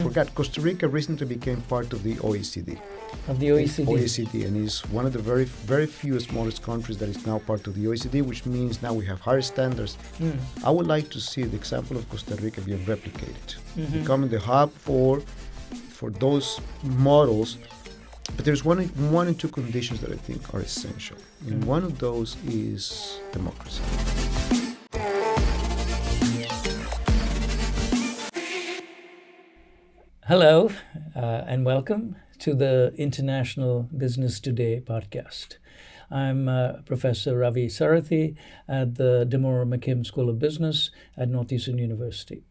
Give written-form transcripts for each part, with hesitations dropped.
forgot, Costa Rica recently became part of the OECD. Of the OECD. OECD, and is one of the very, very few smallest countries that is now part of the OECD, which means now we have higher standards. I would like to see the example of Costa Rica being replicated, becoming the hub for those models. But there's one and two conditions that I think are essential, and one of those is democracy. Hello, and welcome to the International Business Today podcast. I'm Professor Ravi Sarathi at the Demore McKim School of Business at Northeastern University.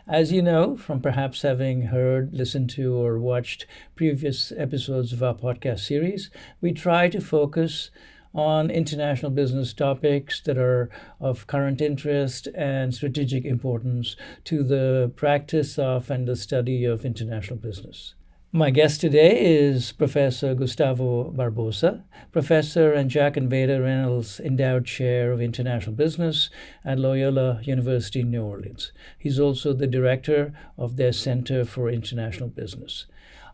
As you know, from perhaps having heard, listened to, or watched previous episodes of our podcast series, we try to focus on international business topics that are of current interest and strategic importance to the practice of and the study of international business. My guest today is Professor Gustavo Barboza, Professor and Jack and Vada Reynolds Endowed Chair of International Business at Loyola University in New Orleans. He's also the director of their Center for International Business.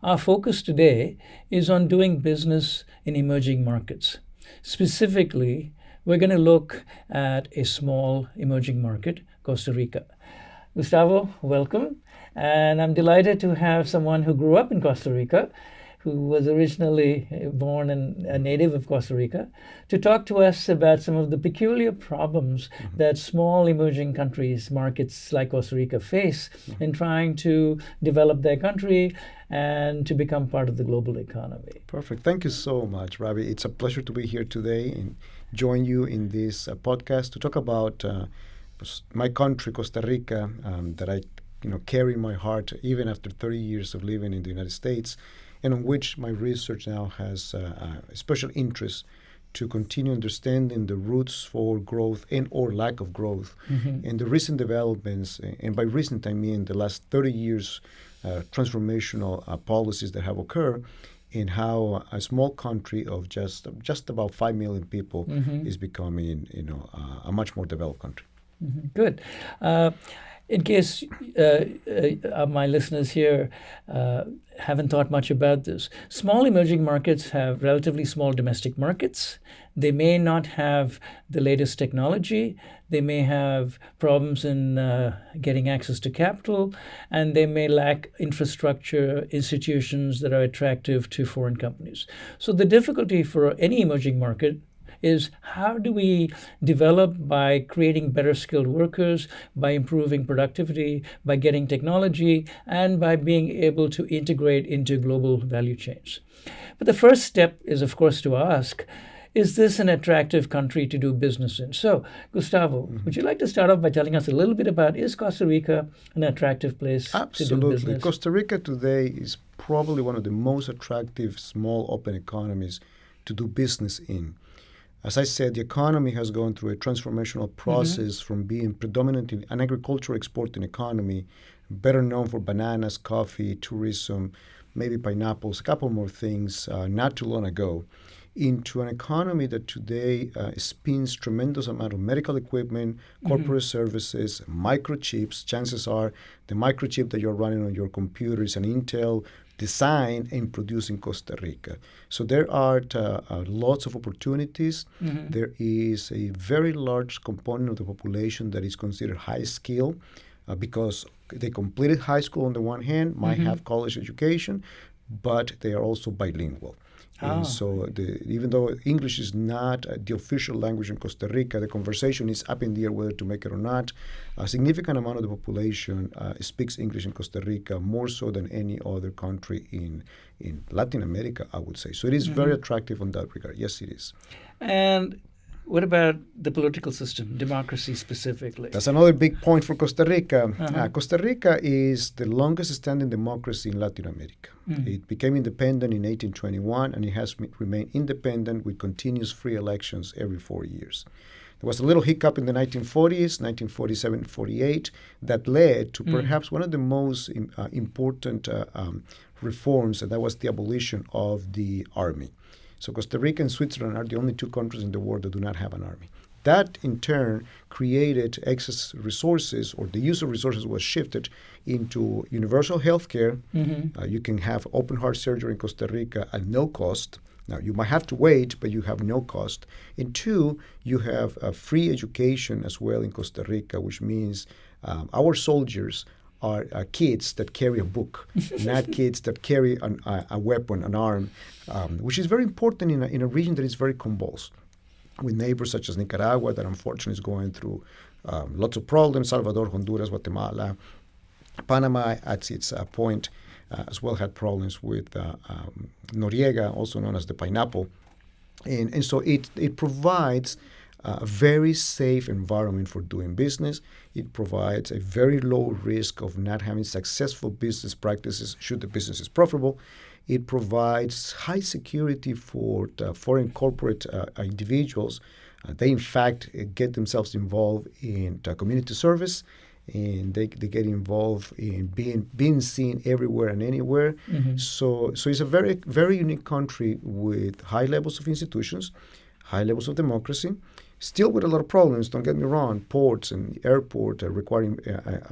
Our focus today is on doing business in emerging markets. Specifically, we're going to look at a small emerging market, Costa Rica. Gustavo, welcome. And I'm delighted to have someone who grew up in Costa Rica, who was originally born and a native of Costa Rica, to talk to us about some of the peculiar problems that small emerging countries, markets like Costa Rica face in trying to develop their country and to become part of the global economy. Perfect. Thank you so much, Ravi. It's a pleasure to be here today and join you in this podcast to talk about my country, Costa Rica, that I carry in my heart even after 30 years of living in the United States, and on which my research now has a special interest to continue understanding the roots for growth and or lack of growth and the recent developments, and by recent I mean the last 30 years transformational policies that have occurred, in how a small country of just about 5 million people is becoming a much more developed country. Good. In case my listeners here haven't thought much about this, small emerging markets have relatively small domestic markets. They may not have the latest technology. They may have problems in getting access to capital, and they may lack infrastructure, institutions that are attractive to foreign companies. So the difficulty for any emerging market is how do we develop by creating better skilled workers, by improving productivity, by getting technology, and by being able to integrate into global value chains. But the first step is, of course, to ask, is this an attractive country to do business in? So, Gustavo, would you like to start off by telling us a little bit about, is Costa Rica an attractive place to do business? Costa Rica today is probably one of the most attractive small open economies to do business in. As I said, the economy has gone through a transformational process from being predominantly an agricultural exporting economy, better known for bananas, coffee, tourism, maybe pineapples, a couple more things, not too long ago, into an economy that today spins tremendous amount of medical equipment, corporate services, microchips. Chances are the microchip that you're running on your computer is an Intel designed and produced in Costa Rica. So there are lots of opportunities. There is a very large component of the population that is considered high skill because they completed high school on the one hand, might have college education, but they are also bilingual. And so even though English is not the official language in Costa Rica, the conversation is up in the air whether to make it or not. A significant amount of the population speaks English in Costa Rica, more so than any other country in Latin America, I would say. So it is very attractive on that regard. Yes, it is. And what about the political system, democracy specifically? That's another big point for Costa Rica. Costa Rica is the longest standing democracy in Latin America. It became independent in 1821, and it has remained independent with continuous free elections every 4 years. There was a little hiccup in the 1940s, 1947, 48, that led to perhaps one of the most important reforms, and that was the abolition of the army. So Costa Rica and Switzerland are the only two countries in the world that do not have an army. That in turn created excess resources, or the use of resources was shifted into universal health care. You can have open heart surgery in Costa Rica at no cost. Now, you might have to wait, but you have no cost. And two, you have free education as well in Costa Rica, which means our soldiers are kids that carry a book, not kids that carry a weapon, an arm, which is very important in a region that is very convulsed, with neighbors such as Nicaragua that unfortunately is going through lots of problems, Salvador, Honduras, Guatemala. Panama, at its point, as well had problems with Noriega, also known as the pineapple. And so it provides a very safe environment for doing business. It provides a very low risk of not having successful business practices should the business is profitable. It provides high security for foreign corporate individuals. They, in fact, get themselves involved in community service, and they get involved in being seen everywhere and anywhere. So it's a very, very unique country with high levels of institutions, high levels of democracy, still with a lot of problems, don't get me wrong. Ports and airport are requiring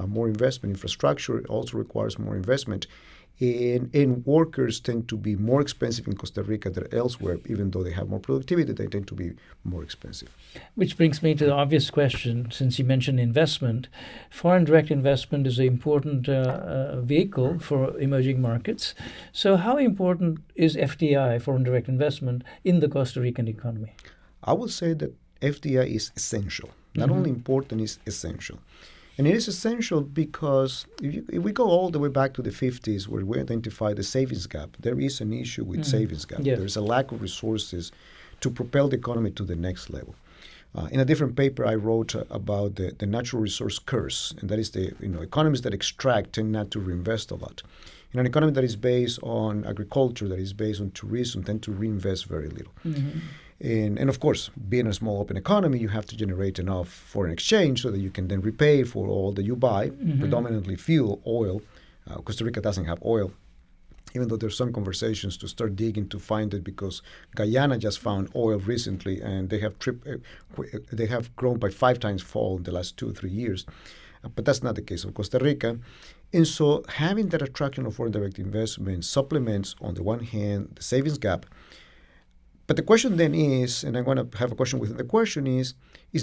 more investment. Infrastructure also requires more investment. And workers tend to be more expensive in Costa Rica than elsewhere. Even though they have more productivity, they tend to be more expensive. Which brings me to the obvious question, since you mentioned investment. Foreign direct investment is an important vehicle for emerging markets. So how important is FDI, foreign direct investment, in the Costa Rican economy? I would say that FDI is essential. Not only important, it's essential. And it is essential because if we go all the way back to the 50s, where we identified the savings gap, there is an issue with savings gap. Yeah. There's a lack of resources to propel the economy to the next level. In a different paper, I wrote about the natural resource curse, and that is the economies that extract tend not to reinvest a lot. In an economy that is based on agriculture, that is based on tourism, tend to reinvest very little. And of course, being a small open economy, you have to generate enough foreign exchange so that you can then repay for all that you buy, predominantly fuel, oil. Costa Rica doesn't have oil, even though there's some conversations to start digging to find it, because Guyana just found oil recently, and they have grown by 5 times fold in the last 2 or 3 years. But that's not the case of Costa Rica. And so having that attraction of foreign direct investment supplements, on the one hand, the savings gap. But the question then is, and I'm going to have a question within the question is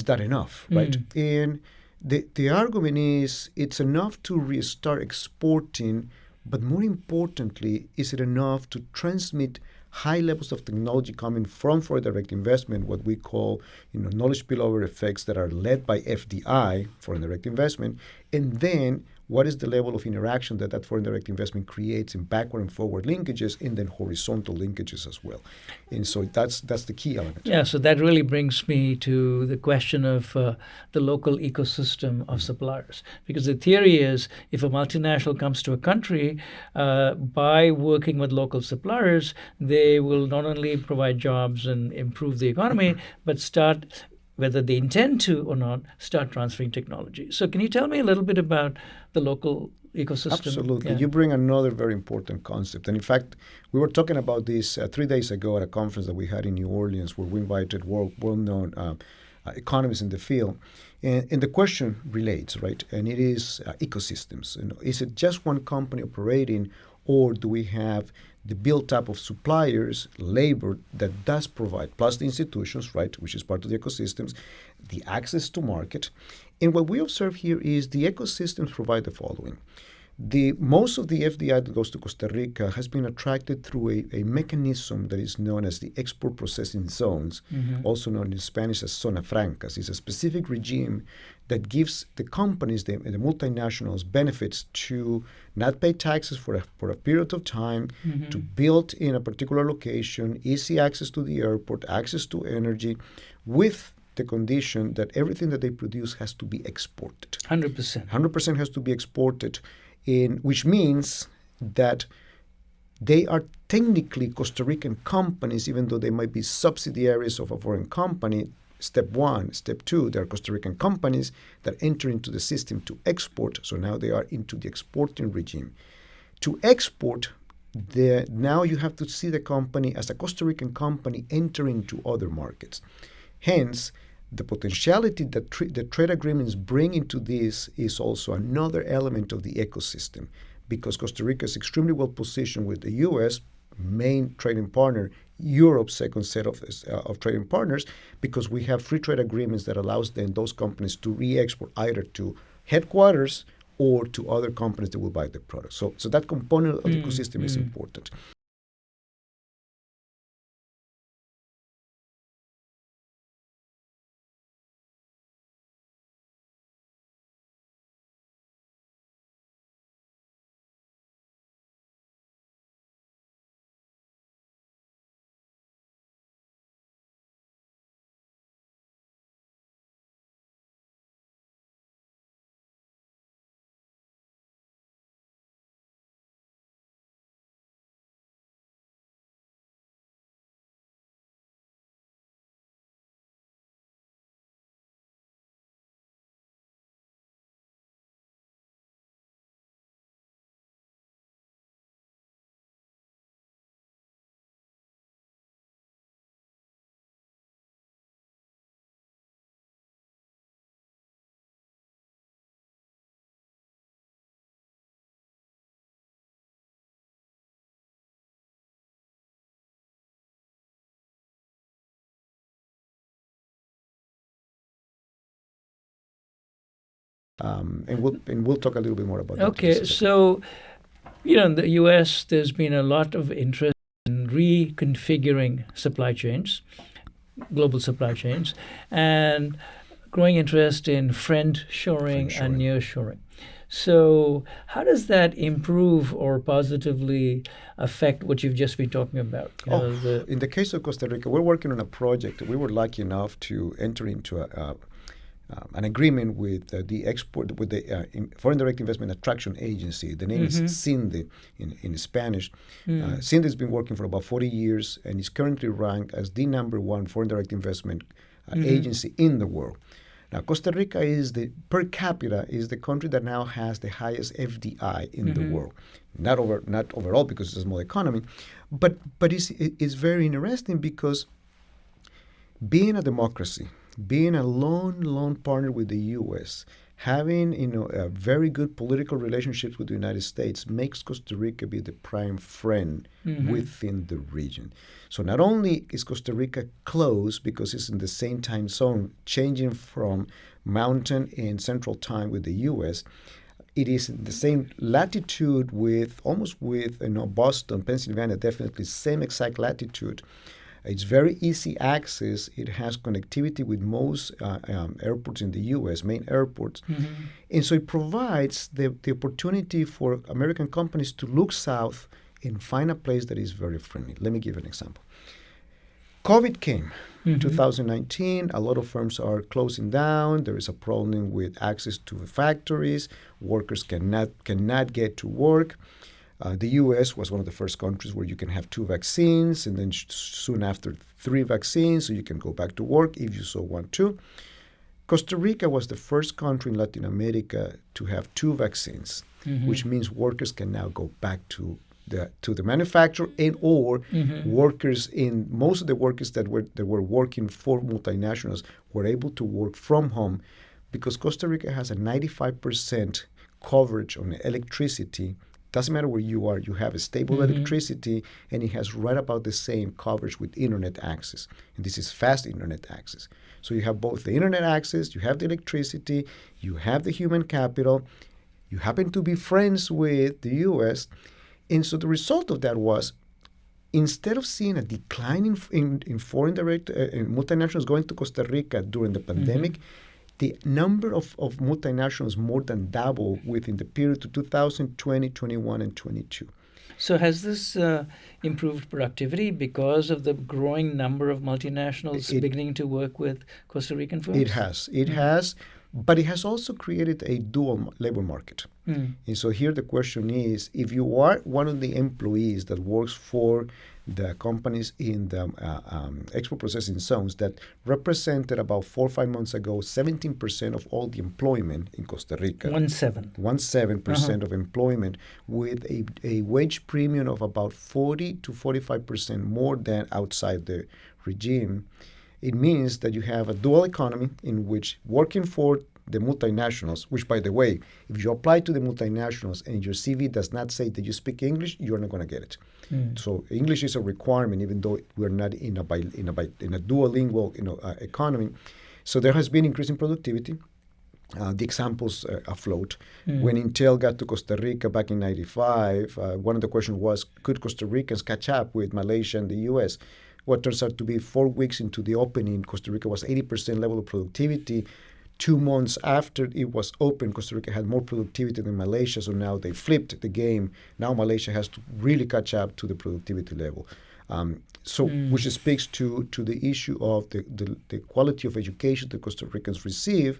that enough, right? And the argument is it's enough to restart exporting, but more importantly, is it enough to transmit high levels of technology coming from foreign direct investment, what we call knowledge spillover effects that are led by FDI, foreign direct investment, and then what is the level of interaction that foreign direct investment creates in backward and forward linkages, and then horizontal linkages as well. And so that's the key element. Yeah, so that really brings me to the question of the local ecosystem of suppliers. Because the theory is, if a multinational comes to a country, by working with local suppliers, they will not only provide jobs and improve the economy, but start, whether they intend to or not, start transferring technology. So can you tell me a little bit about the local ecosystem? Absolutely. Yeah. You bring another very important concept. And in fact, we were talking about this 3 days ago at a conference that we had in New Orleans, where we invited well-known economists in the field. And the question relates, right? And it is ecosystems. Is it just one company operating, or do we have the built-up of suppliers, labor that does provide, plus the institutions, right, which is part of the ecosystems, the access to market. And what we observe here is the ecosystems provide the following. Most of the FDI that goes to Costa Rica has been attracted through a mechanism that is known as the export processing zones, also known in Spanish as zona francas. It's a specific regime that gives the companies, the multinationals, benefits to not pay taxes for a period of time, to build in a particular location, easy access to the airport, access to energy, with the condition that everything that they produce has to be exported. 100%. 100% has to be exported, which means that they are technically Costa Rican companies, even though they might be subsidiaries of a foreign company. Step 1. Step 2, they are Costa Rican companies that enter into the system to export. So now they are into the exporting regime. To export, now you have to see the company as a Costa Rican company entering into other markets. Hence, The potentiality that the trade agreements bring into this is also another element of the ecosystem, because Costa Rica is extremely well positioned with the U.S. main trading partner, Europe's second set of trading partners, because we have free trade agreements that allows those companies to re-export either to headquarters or to other companies that will buy the product. So that component of the ecosystem is important. And we'll talk a little bit more about that. Okay, so in the U.S., there's been a lot of interest in reconfiguring supply chains, global supply chains, and growing interest in friend-shoring and nearshoring. So how does that improve or positively affect what you've just been talking about? In the case of Costa Rica, we're working on a project. We were lucky enough to enter into an agreement with the Foreign Direct Investment Attraction Agency. The name is CINDE in Spanish. CINDE has been working for about 40 years and is currently ranked as the #1 foreign direct investment agency in the world. Now, Costa Rica per capita is the country that now has the highest FDI in the world. Not overall because it's a small economy, but it's very interesting because being a democracy, being a loan partner with the U.S., having a very good political relationships with the United States makes Costa Rica be the prime friend within the region. So not only is Costa Rica close because it's in the same time zone, changing from Mountain and Central Time with the U.S., it is in the same latitude with Boston, Pennsylvania, definitely same exact latitude. It's very easy access. It has connectivity with most airports in the U.S., main airports. And so it provides the opportunity for American companies to look south and find a place that is very friendly. Let me give you an example. COVID came. 2019, a lot of firms are closing down. There is a problem with access to the factories. Workers cannot get to work. The U.S. was one of the first countries where you can have 2 vaccines, and then soon after 3 vaccines, so you can go back to work if you so want to. Costa Rica was the first country in Latin America to have 2 vaccines, which means workers can now go back to the manufacturer and or workers in most of the workers that were working for multinationals were able to work from home because Costa Rica has a 95% coverage on electricity. Doesn't matter where you are, you have a stable electricity, and it has right about the same coverage with internet access. And this is fast internet access. So you have both the internet access, you have the electricity, you have the human capital, you happen to be friends with the U.S., and so the result of that was, instead of seeing a decline in foreign direct multinationals going to Costa Rica during the pandemic, the number of multinationals more than doubled within the period of 2020, 21, and 22. So has this improved productivity because of the growing number of multinationals beginning to work with Costa Rican firms? It has, but it has also created a dual labor market. And so here the question is, if you are one of the employees that works for the companies in the export processing zones that represented about 4 or 5 months ago 17% of all the employment in Costa Rica. 17% of employment with a wage premium of about 40 to 45% more than outside the regime. It means that you have a dual economy in which working for the multinationals, which, by the way, if you apply to the multinationals and your CV does not say that you speak English, you're not going to get it. So English is a requirement, even though we're not in a duolingual economy. So there has been increasing productivity. The examples afloat. When Intel got to Costa Rica back in '95, one of the questions was, could Costa Ricans catch up with Malaysia and the U.S.? What turns out to be 4 weeks into the opening, Costa Rica was 80% level of productivity. 2 months after it was open, Costa Rica had more productivity than Malaysia, so now they flipped the game. Now Malaysia has to really catch up to the productivity level. Which speaks to the issue of the quality of education that Costa Ricans receive.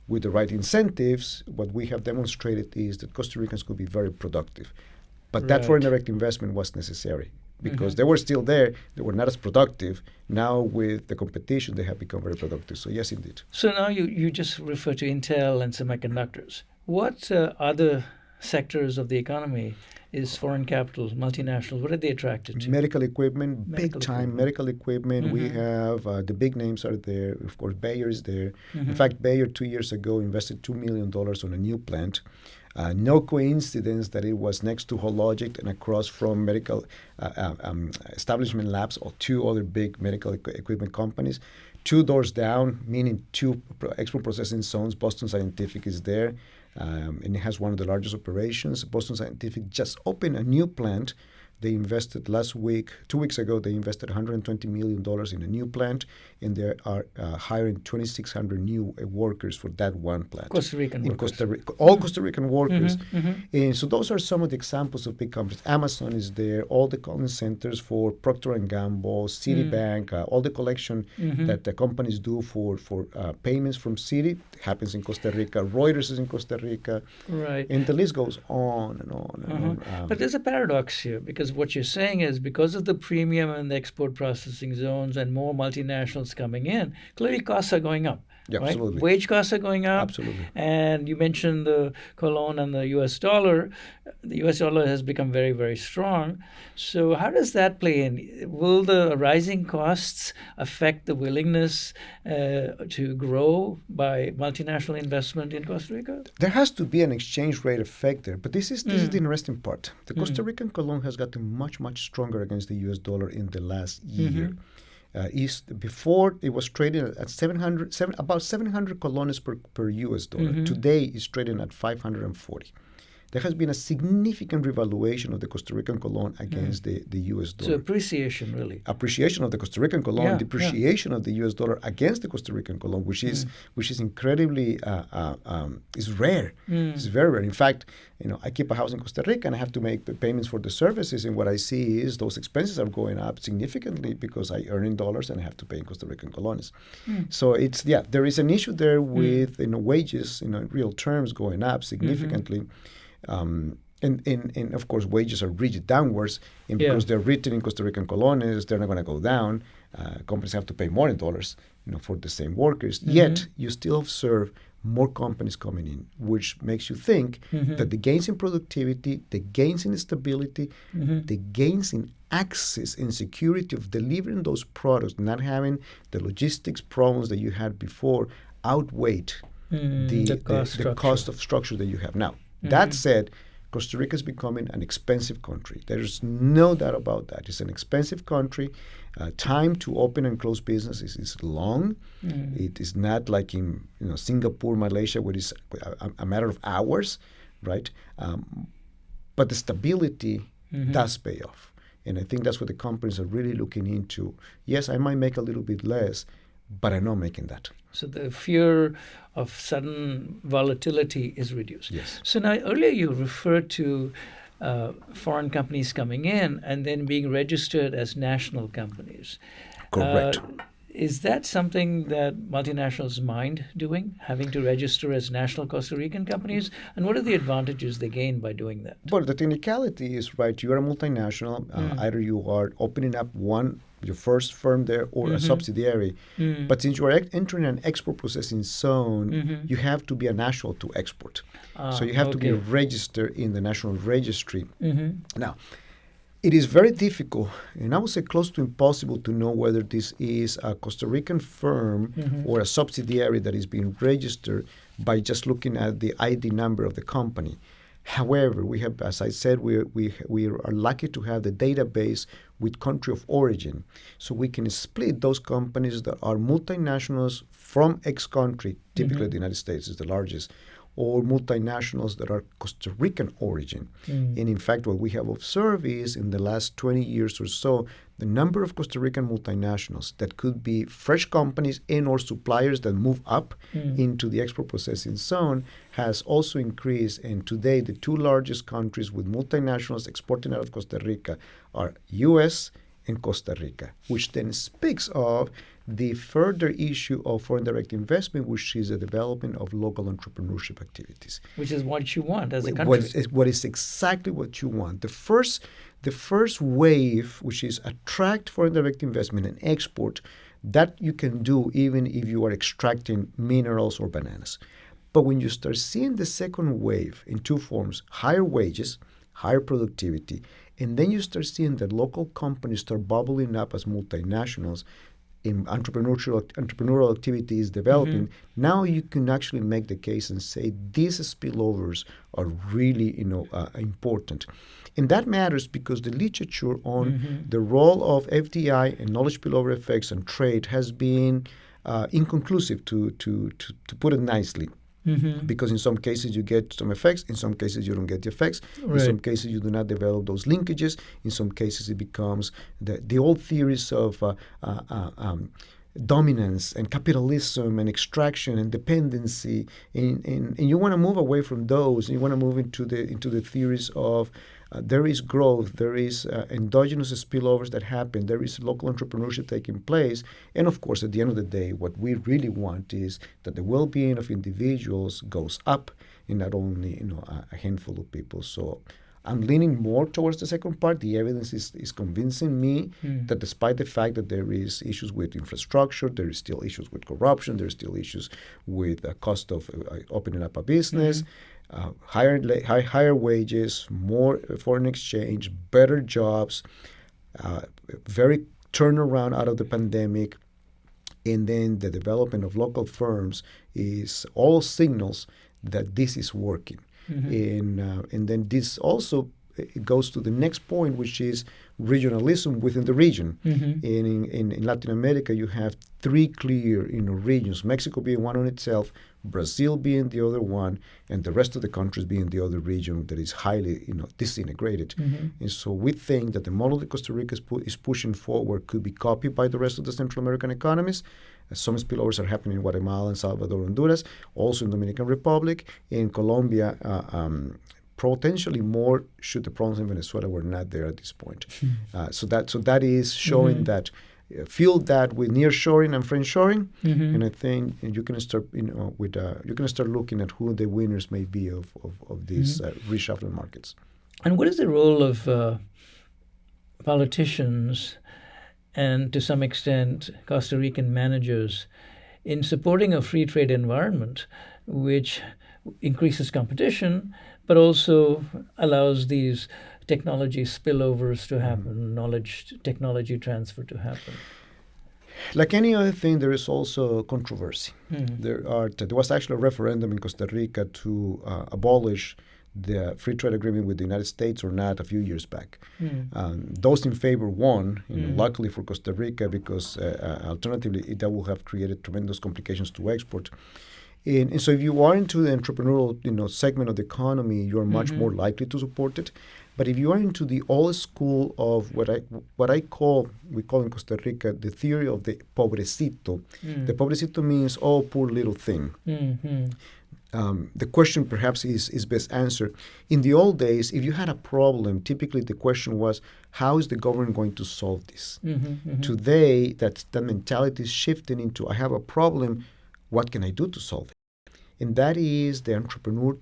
With the right incentives, what we have demonstrated is that Costa Ricans could be very productive. But that foreign direct investment was necessary because they were still there. They were not as productive. Now with the competition, they have become very productive. So yes, indeed. So now you just refer to Intel and semiconductors. What other sectors of the economy is foreign capital, multinationals? What are they attracted to? Medical equipment, big time medical equipment. We have the big names are there. Of course, Bayer is there. In fact, Bayer 2 years ago invested $2 million on a new plant. No coincidence that it was next to Hologic and across from medical establishment labs or 2 other big medical equipment companies. 2 doors down, meaning 2 export processing zones. Boston Scientific is there. And it has one of the largest operations. Boston Scientific just opened a new plant. They invested 2 weeks ago, they invested $120 million in a new plant, and they are hiring 2,600 new workers for that one plant. Costa Rican workers. Costa Rica, all Costa Rican workers. And so those are some of the examples of big companies. Amazon is there, all the calling centers for Procter & Gamble, Citibank, all the collection that the companies do for payments from Citi happens in Costa Rica. Reuters is in Costa Rica. Right. And the list goes on and on and on. But there's a paradox here, because what you're saying is because of the premium and the export processing zones and more multinationals coming in, clearly costs are going up. Yeah, right? absolutely. Wage costs are going up. Absolutely. And you mentioned the colon and the U.S. dollar. The U.S. dollar has become very, very strong. So how does that play in? Will the rising costs affect the willingness to grow by multinational investment in Costa Rica? There has to be an exchange rate effect there, but this is the interesting part. The Costa Rican colon has gotten much, much stronger against the U.S. dollar in the last year. Before it was trading at about 700 colones per U.S. dollar. Today it's trading at 540. There has been a significant revaluation of the Costa Rican colon against the U.S. dollar. So appreciation, really. Appreciation of the Costa Rican colon, depreciation of the U.S. dollar against the Costa Rican colon, which is incredibly is rare. It's very rare. In fact, I keep a house in Costa Rica and I have to make payments for the services, and what I see is those expenses are going up significantly because I earn in dollars and I have to pay in Costa Rican colones. So there is an issue there with wages in real terms going up significantly. And of course, wages are rigid downwards, and because they're written in Costa Rican colones, they're not going to go down. Companies have to pay more in dollars, for the same workers. Yet, you still observe more companies coming in, which makes you think that the gains in productivity, the gains in stability, the gains in access and security of delivering those products, not having the logistics problems that you had before, outweighed the cost of structure that you have now. That said, Costa Rica is becoming an expensive country. There's no doubt about that. It's an expensive country. Time to open and close businesses is long. It is not like in Singapore, Malaysia, where it's a matter of hours, right? But the stability does pay off. And I think that's what the companies are really looking into. Yes, I might make a little bit less, but I'm not making that. So the fear of sudden volatility is reduced. Yes. So now earlier you referred to foreign companies coming in and then being registered as national companies. Correct. Is that something that multinationals mind doing, having to register as national Costa Rican companies? And what are the advantages they gain by doing that? Well, the technicality is, right, you are a multinational. Either you are opening up your first firm there or a subsidiary. But since you are entering an export processing zone, you have to be a national to export. So you have to be registered in the national registry. Now, It is very difficult, and I would say close to impossible, to know whether this is a Costa Rican firm or a subsidiary that is being registered by just looking at the ID number of the company. However, we have, as I said, we are lucky to have the database with country of origin. So we can split those companies that are multinationals from X country, typically the United States is the largest, or multinationals that are Costa Rican origin. And in fact, what we have observed is in the last 20 years or so, the number of Costa Rican multinationals that could be fresh companies and or suppliers that move up into the export processing zone has also increased. And today, the two largest countries with multinationals exporting out of Costa Rica are U.S. and Costa Rica, which then speaks of the further issue of foreign direct investment, which is the development of local entrepreneurship activities. Which is what you want as a country. What is exactly what you want. The first wave, which is attract foreign direct investment and export, that you can do even if you are extracting minerals or bananas. But when you start seeing the second wave in two forms, higher wages, higher productivity, and then you start seeing that local companies start bubbling up as multinationals, in entrepreneurial activity is developing, now you can actually make the case and say these spillovers are really important. And that matters because the literature on the role of FDI and knowledge spillover effects on trade has been inconclusive, to put it nicely. Because in some cases you get some effects, in some cases you don't get the effects, in some cases you do not develop those linkages, in some cases it becomes the old theories of dominance and capitalism and extraction and dependency, and you want to move away from those, and you want to move into the theories of there is growth, there is endogenous spillovers that happen, there is local entrepreneurship taking place, and of course, at the end of the day, what we really want is that the well-being of individuals goes up, and not only a handful of people. So I'm leaning more towards the second part. The evidence is convincing me that despite the fact that there is issues with infrastructure, there is still issues with corruption, there are still issues with the cost of opening up a business, higher wages, more foreign exchange, better jobs, very turnaround out of the pandemic, and then the development of local firms is all signals that this is working. And then this also it goes to the next point, which is regionalism within the region. In Latin America, you have three clear regions, Mexico being one on itself, Brazil being the other one, and the rest of the countries being the other region that is highly disintegrated. And so we think that the model that Costa Rica is pushing forward could be copied by the rest of the Central American economies. Some spillovers are happening in Guatemala, and Salvador, Honduras, also in Dominican Republic, in Colombia, potentially more should the problems in Venezuela were not there at this point. So that is showing that feel that with nearshoring and friendshoring, and I think you can start you can start looking at who the winners may be of these reshuffling markets. And what is the role of politicians and to some extent Costa Rican managers in supporting a free trade environment which increases competition but also allows these technology spillovers to happen, technology transfer to happen? Like any other thing, there is also controversy. There was actually a referendum in Costa Rica to abolish the free trade agreement with the United States or not a few years back. Those in favor won, luckily for Costa Rica, because alternatively that would have created tremendous complications to export. And so if you are into the entrepreneurial segment of the economy, you're much more likely to support it. But if you are into the old school of what we call in Costa Rica the theory of the pobrecito. The pobrecito means, oh, poor little thing. The question perhaps is best answered. In the old days, if you had a problem, typically the question was, how is the government going to solve this? Today, that mentality is shifting into, I have a problem, what can I do to solve it? And that is the entrepreneur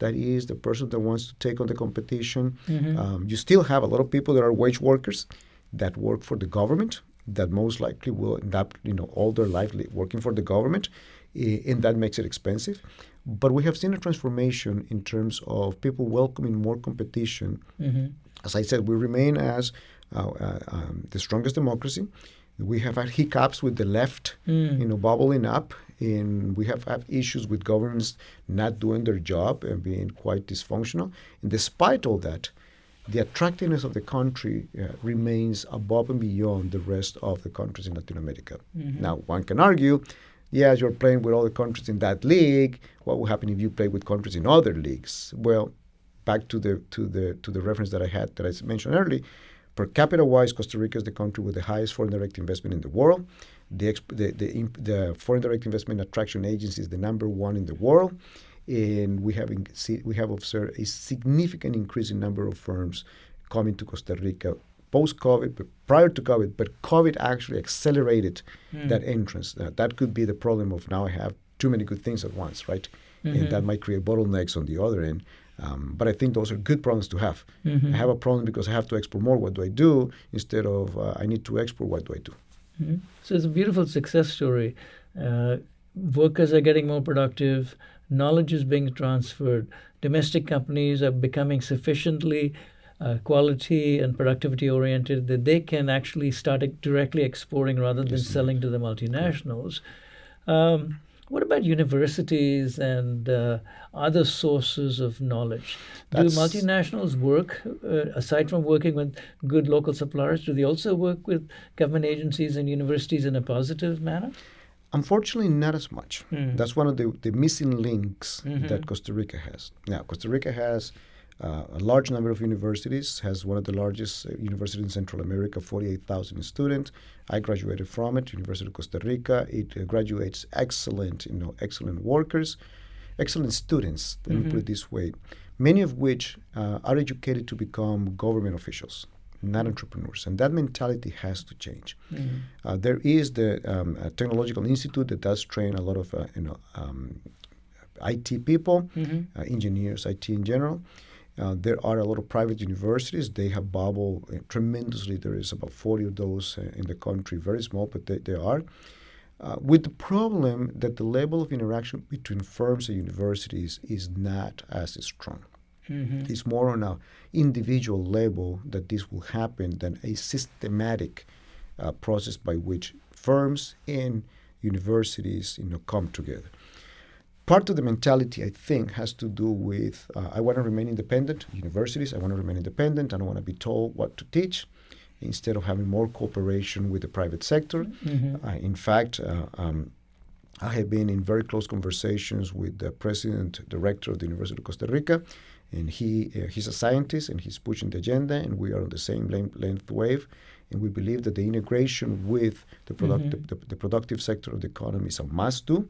that is the person that wants to take on the competition. You still have a lot of people that are wage workers that work for the government, that most likely will end up, all their life working for the government, and that makes it expensive. But we have seen a transformation in terms of people welcoming more competition As I said, we remain as the strongest democracy. We have had hiccups with the left, bubbling up, and we have had issues with governments not doing their job and being quite dysfunctional. And despite all that, the attractiveness of the country remains above and beyond the rest of the countries in Latin America. Now, one can argue, yes, you're playing with all the countries in that league. What will happen if you play with countries in other leagues? Well, back to the reference that I mentioned earlier. Per capita wise, Costa Rica is the country with the highest foreign direct investment in the world. The foreign direct investment attraction agency is the number one in the world, and we have observed a significant increase in number of firms coming to Costa Rica post-COVID, but prior to COVID. But COVID actually accelerated that entrance. That could be the problem of now I have too many good things at once, right? And that might create bottlenecks on the other end. But I think those are good problems to have. I have a problem because I have to export more. What do I do? Instead of I need to export, what do I do? So it's a beautiful success story. Workers are getting more productive. Knowledge is being transferred. Domestic companies are becoming sufficiently quality and productivity oriented that they can actually start directly exporting rather than selling to the multinationals. What about universities and other sources of knowledge? Do multinationals work, aside from working with good local suppliers, do they also work with government agencies and universities in a positive manner? Unfortunately, not as much. That's one of the missing links that Costa Rica has. Now, Costa Rica has a large number of universities, has one of the largest universities in Central America, 48,000 students. I graduated from it, University of Costa Rica. It graduates excellent workers, excellent students, let me put it this way, many of which are educated to become government officials, not entrepreneurs. And that mentality has to change. There is the Technological Institute that does train a lot of IT people, engineers, IT in general. There are a lot of private universities. They have bubbled tremendously. There is about 40 of those in the country, very small, but they are. With the problem that the level of interaction between firms and universities is not as strong. It's more on an individual level that this will happen than a systematic process by which firms and universities come together. Part of the mentality, I think, has to do with I want to remain independent. Universities, I want to remain independent. I don't want to be told what to teach instead of having more cooperation with the private sector. In fact, I have been in very close conversations with the director of the University of Costa Rica, and he's a scientist, and he's pushing the agenda, and we are on the same length wave. And we believe that the integration with the productive sector of the economy is a must-do.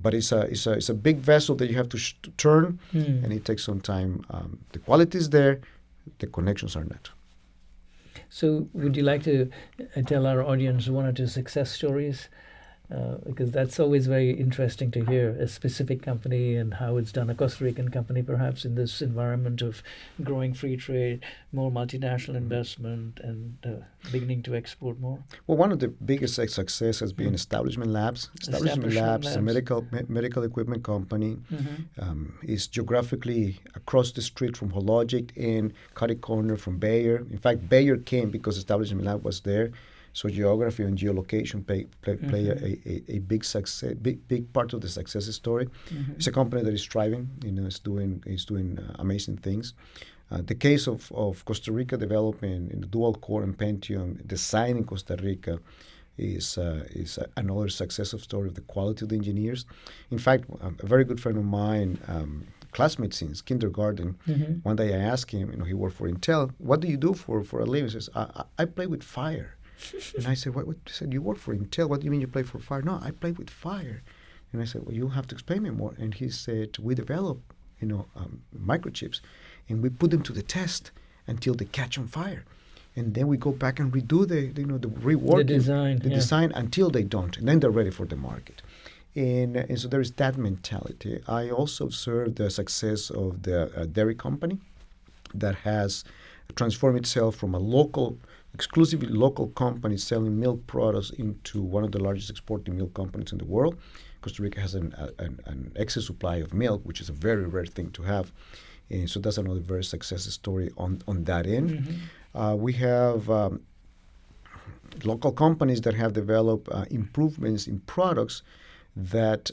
But it's a big vessel that you have to turn, and it takes some time. The quality is there, the connections are not. So would you like to tell our audience one or two success stories? Because that's always very interesting to hear, a specific company and how it's done, a Costa Rican company perhaps in this environment of growing free trade, more multinational investment, and beginning to export more. Well, one of the biggest success has been Establishment Labs. Establishment Labs, a medical equipment company, is geographically across the street from Hologic and cut a corner from Bayer. In fact, Bayer came because Establishment Lab was there. So geography and geolocation play a big success, big part of the success story. It's a company that is thriving, it's doing amazing things. The case of Costa Rica developing in the dual core and Pentium design in Costa Rica is another success story of the quality of the engineers. In fact, a very good friend of mine, classmate since kindergarten, one day I asked him, he worked for Intel, what do you do for a living? He says, I play with fire. And I said, what? He said, you work for Intel. What do you mean you play for fire? No, I play with fire. And I said, well, you'll have to explain me more. And he said, we develop, microchips, and we put them to the test until they catch on fire. And then we go back and redo the rework, the design until they don't. And then they're ready for the market. And so there is that mentality. I also observed the success of the dairy company that has transformed itself from a exclusively local company selling milk products into one of the largest exporting milk companies in the world. Costa Rica has an excess supply of milk, which is a very rare thing to have. And so that's another very success story on that end. Mm-hmm. We have local companies that have developed improvements in products that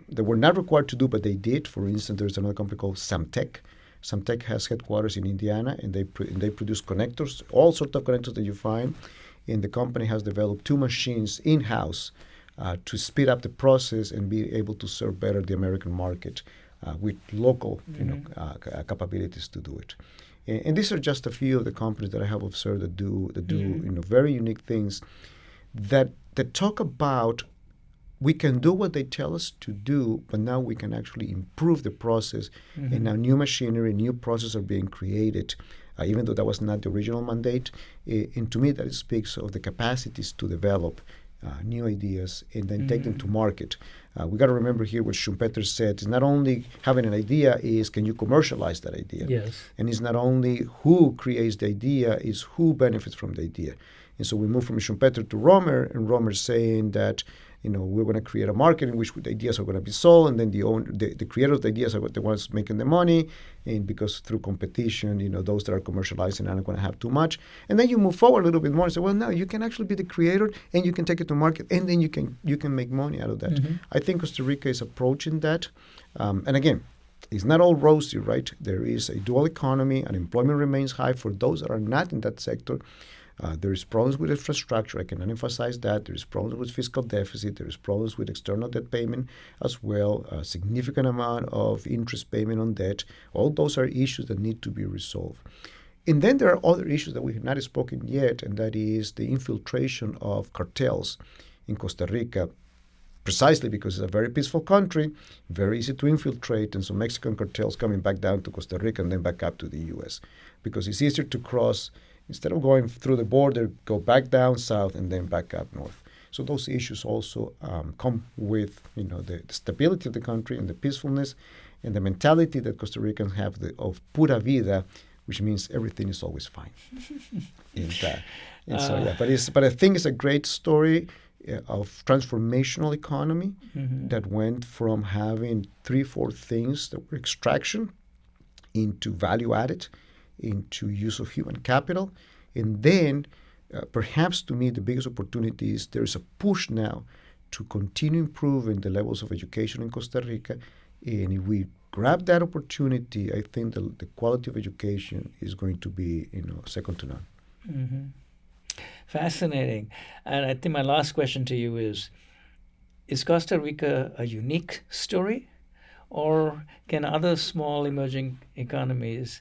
they were not required to do, but they did. For instance, there's another company called Samtec. Samtec has headquarters in Indiana, and they produce connectors, all sorts of connectors that you find. And the company has developed 2 machines in-house to speed up the process and be able to serve better the American market with local capabilities to do it. And these are just a few of the companies that I have observed that do very unique things that talk about we can do what they tell us to do, but now we can actually improve the process. And now new machinery, new processes are being created, even though that was not the original mandate. And to me, that speaks of the capacities to develop new ideas and then take them to market. We got to remember here what Schumpeter said. It's not only having an idea, is can you commercialize that idea? Yes. And it's not only who creates the idea, is who benefits from the idea. And so we move from Schumpeter to Romer, and Romer's saying that we're going to create a market in which the ideas are going to be sold, and then the creators of the ideas are the ones making the money, and because through competition, those that are commercializing are not going to have too much. And then you move forward a little bit more and say, well, no, you can actually be the creator, and you can take it to market, and then you can make money out of that. I think Costa Rica is approaching that. And again, it's not all rosy, right? There is a dual economy. Unemployment remains high for those that are not in that sector. There is problems with infrastructure. I cannot emphasize that. There is problems with fiscal deficit. There is problems with external debt payment as well. A significant amount of interest payment on debt. All those are issues that need to be resolved. And then there are other issues that we have not spoken yet, and that is the infiltration of cartels in Costa Rica, precisely because it's a very peaceful country, very easy to infiltrate, and so Mexican cartels coming back down to Costa Rica and then back up to the U.S. because it's easier to cross. Instead of going through the border, go back down south and then back up north. So those issues also come with the stability of the country and the peacefulness and the mentality that Costa Ricans have of pura vida, which means everything is always fine. But I think it's a great story of transformational economy that went from having 3-4 things that were extraction into value added, into use of human capital. And then perhaps to me the biggest opportunity is there's a push now to continue improving the levels of education in Costa Rica. And if we grab that opportunity, I think the quality of education is going to be second to none. Fascinating. And I think my last question to you is Costa Rica a unique story, or can other small emerging economies,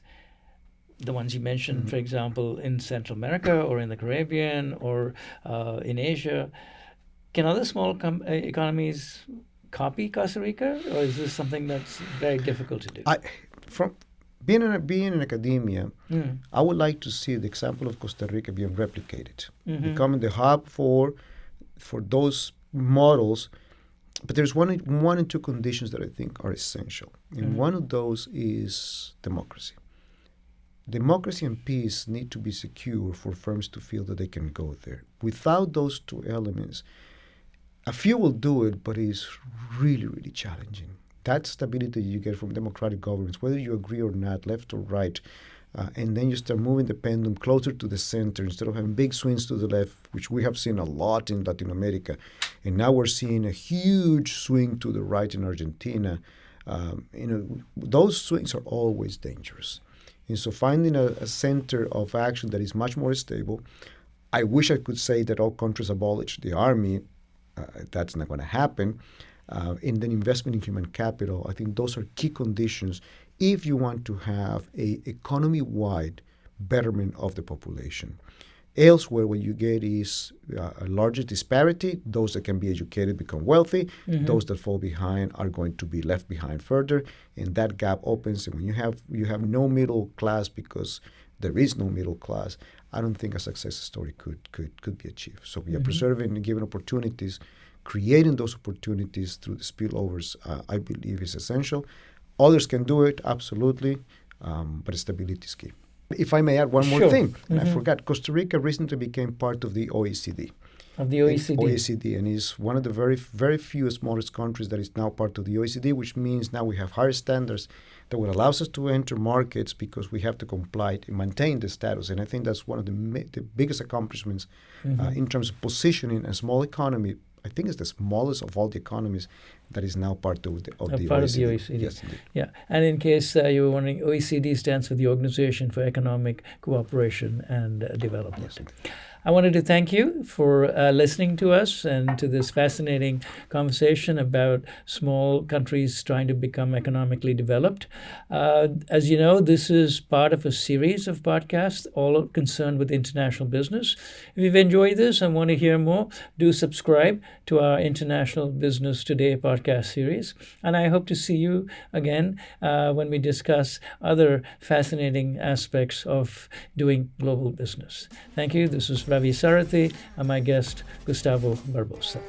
the ones you mentioned, for example, in Central America or in the Caribbean or in Asia, can other small economies copy Costa Rica, or is this something that's very difficult to do? From being in academia, I would like to see the example of Costa Rica being replicated, becoming the hub for those models. But there's one and two conditions that I think are essential. And one of those is democracy. Democracy and peace need to be secure for firms to feel that they can go there. Without those 2 elements, a few will do it, but it's really, really challenging. That stability you get from democratic governments, whether you agree or not, left or right, and then you start moving the pendulum closer to the center instead of having big swings to the left, which we have seen a lot in Latin America. And now we're seeing a huge swing to the right in Argentina. Those swings are always dangerous. And so finding a center of action that is much more stable. I wish I could say that all countries abolish the army. That's not going to happen. And then investment in human capital, I think those are key conditions if you want to have a economy-wide betterment of the population. Elsewhere, what you get is a larger disparity. Those that can be educated become wealthy. Those that fall behind are going to be left behind further, and that gap opens. And when you have no middle class because there is no middle class, I don't think a success story could be achieved. So we are preserving and giving opportunities, creating those opportunities through the spillovers. I believe is essential. Others can do it, absolutely, but stability is key. If I may add one more thing, and I forgot, Costa Rica recently became part of the OECD. Of the OECD. OECD, and is one of the very, very few smallest countries that is now part of the OECD, which means now we have higher standards that would allow us to enter markets because we have to comply and maintain the status. And I think that's one of the biggest accomplishments in terms of positioning a small economy. I think it's the smallest of all the economies that is now part of the OECD. Part of the OECD. Yes, indeed. Yeah, and in case you were wondering, OECD stands for the Organization for Economic Cooperation and Development. Yes, indeed. I wanted to thank you for listening to us and to this fascinating conversation about small countries trying to become economically developed. As you know, this is part of a series of podcasts, all concerned with international business. If you've enjoyed this and want to hear more, do subscribe to our International Business Today podcast series. And I hope to see you again when we discuss other fascinating aspects of doing global business. Thank you. This is Ravi Sarathi and my guest, Gustavo Barboza.